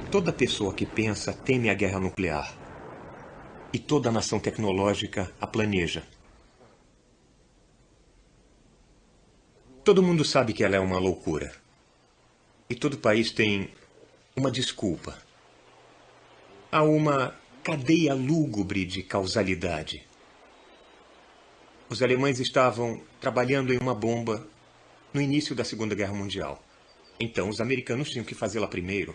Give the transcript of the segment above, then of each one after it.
Toda pessoa que pensa teme a guerra nuclear. E toda nação tecnológica a planeja. Todo mundo sabe que ela é uma loucura. E todo país tem uma desculpa. Há uma cadeia lúgubre de causalidade. Os alemães estavam trabalhando em uma bomba no início da Segunda Guerra Mundial. Então, os americanos tinham que fazê-la primeiro.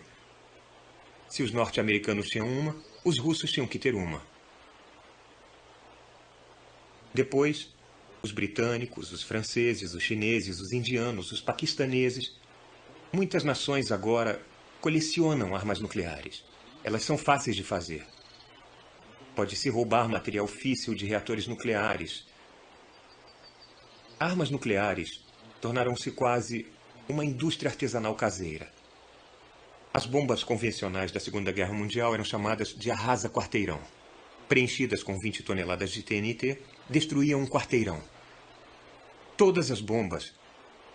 Se os norte-americanos tinham uma, os russos tinham que ter uma. Depois, os britânicos, os franceses, os chineses, os indianos, os paquistaneses. Muitas nações agora colecionam armas nucleares. Elas são fáceis de fazer. Pode-se roubar material físsil de reatores nucleares. Armas nucleares tornaram-se quase uma indústria artesanal caseira. As bombas convencionais da Segunda Guerra Mundial eram chamadas de arrasa-quarteirão. Preenchidas com 20 toneladas de TNT, destruíam um quarteirão. Todas as bombas,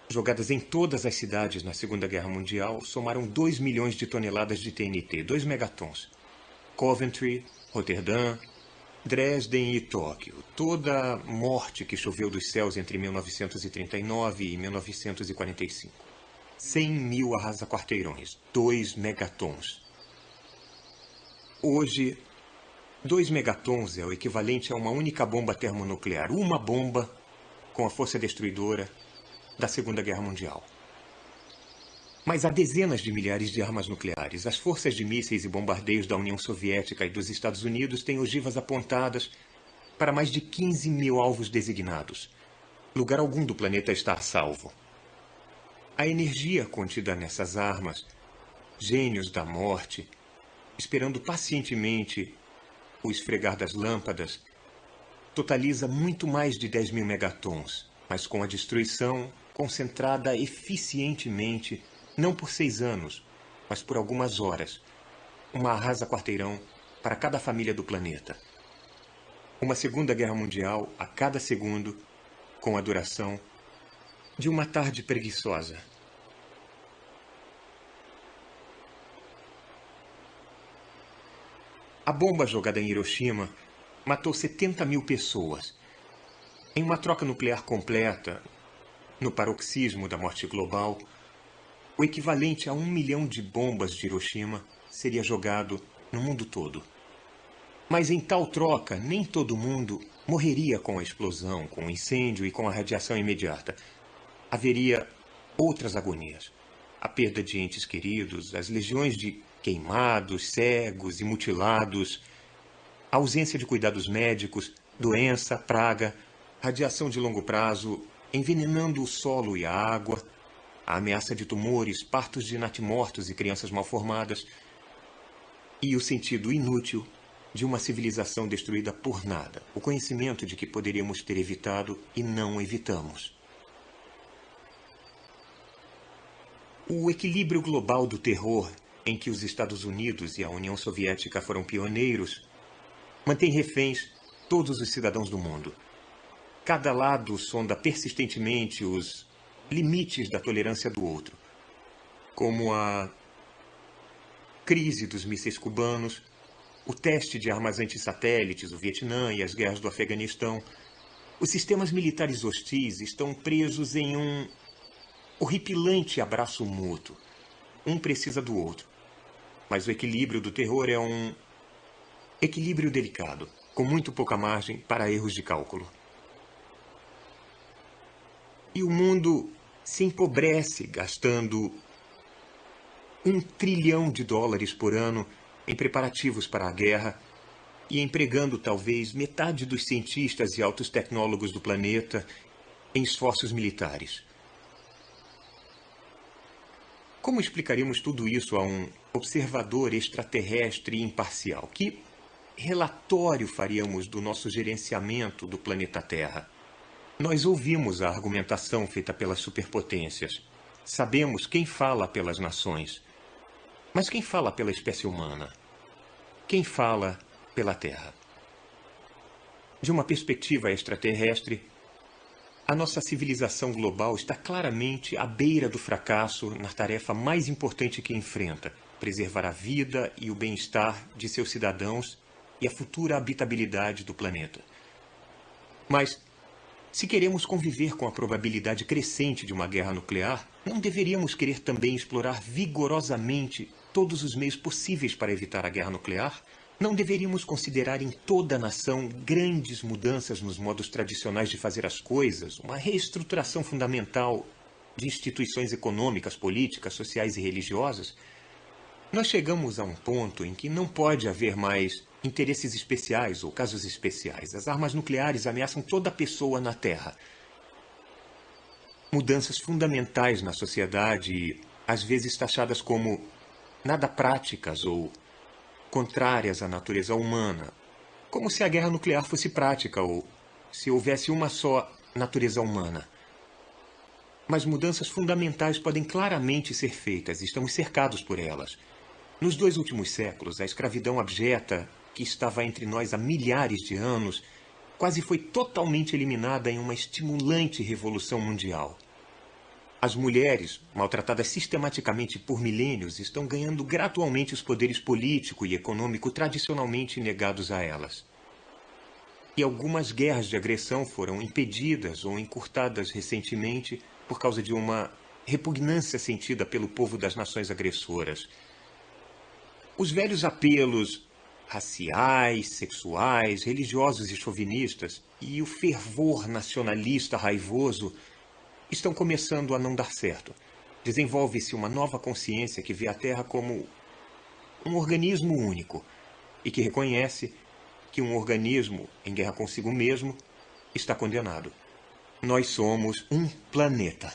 jogadas em todas as cidades na Segunda Guerra Mundial, somaram 2 milhões de toneladas de TNT, 2 megatons. Coventry, Roterdã, Dresden e Tóquio. Toda a morte que choveu dos céus entre 1939 e 1945. 100 mil arrasa-quarteirões, 2 megatons. Hoje, 2 megatons é o equivalente a uma única bomba termonuclear. Uma bomba com a força destruidora da Segunda Guerra Mundial. Mas há dezenas de milhares de armas nucleares. As forças de mísseis e bombardeios da União Soviética e dos Estados Unidos têm ogivas apontadas para mais de 15 mil alvos designados. Lugar algum do planeta está a salvo. A energia contida nessas armas, gênios da morte, esperando pacientemente o esfregar das lâmpadas, totaliza muito mais de 10 mil megatons, mas com a destruição concentrada eficientemente, não por 6 anos, mas por algumas horas. Uma arrasa-quarteirão para cada família do planeta. Uma Segunda Guerra Mundial a cada segundo, com a duração de uma tarde preguiçosa. A bomba jogada em Hiroshima matou 70 mil pessoas. Em uma troca nuclear completa, no paroxismo da morte global, o equivalente a 1 milhão de bombas de Hiroshima seria jogado no mundo todo. Mas em tal troca, nem todo mundo morreria com a explosão, com o incêndio e com a radiação imediata. Haveria outras agonias. A perda de entes queridos, as legiões de queimados, cegos e mutilados, a ausência de cuidados médicos, doença, praga, radiação de longo prazo, envenenando o solo e a água, a ameaça de tumores, partos de natimortos e crianças mal-formadas, e o sentido inútil de uma civilização destruída por nada, o conhecimento de que poderíamos ter evitado e não evitamos. O equilíbrio global do terror, em que os Estados Unidos e a União Soviética foram pioneiros, mantém reféns todos os cidadãos do mundo. Cada lado sonda persistentemente os limites da tolerância do outro, como a crise dos mísseis cubanos, o teste de armas antissatélites, o Vietnã e as guerras do Afeganistão. Os sistemas militares hostis estão presos em um horripilante abraço mútuo. Um precisa do outro. Mas o equilíbrio do terror é um equilíbrio delicado, com muito pouca margem para erros de cálculo. E o mundo se empobrece gastando $1 trilhão por ano em preparativos para a guerra e empregando talvez metade dos cientistas e altos tecnólogos do planeta em esforços militares. Como explicaríamos tudo isso a um observador extraterrestre imparcial? Que relatório faríamos do nosso gerenciamento do planeta Terra? Nós ouvimos a argumentação feita pelas superpotências. Sabemos quem fala pelas nações. Mas quem fala pela espécie humana? Quem fala pela Terra? De uma perspectiva extraterrestre, a nossa civilização global está claramente à beira do fracasso na tarefa mais importante que enfrenta, preservar a vida e o bem-estar de seus cidadãos e a futura habitabilidade do planeta. Mas, se queremos conviver com a probabilidade crescente de uma guerra nuclear, não deveríamos querer também explorar vigorosamente todos os meios possíveis para evitar a guerra nuclear? Não deveríamos considerar em toda a nação grandes mudanças nos modos tradicionais de fazer as coisas, uma reestruturação fundamental de instituições econômicas, políticas, sociais e religiosas? Nós chegamos a um ponto em que não pode haver mais interesses especiais ou casos especiais. As armas nucleares ameaçam toda pessoa na Terra. Mudanças fundamentais na sociedade, às vezes taxadas como nada práticas ou contrárias à natureza humana. Como se a guerra nuclear fosse prática ou se houvesse uma só natureza humana. Mas mudanças fundamentais podem claramente ser feitas, estamos cercados por elas. Nos 2 últimos séculos, a escravidão abjeta, que estava entre nós há milhares de anos, quase foi totalmente eliminada em uma estimulante revolução mundial. As mulheres, maltratadas sistematicamente por milênios, estão ganhando gradualmente os poderes político e econômico tradicionalmente negados a elas. E algumas guerras de agressão foram impedidas ou encurtadas recentemente por causa de uma repugnância sentida pelo povo das nações agressoras. Os velhos apelos raciais, sexuais, religiosos e chauvinistas e o fervor nacionalista raivoso estão começando a não dar certo. Desenvolve-se uma nova consciência que vê a Terra como um organismo único e que reconhece que um organismo em guerra consigo mesmo está condenado. Nós somos um planeta.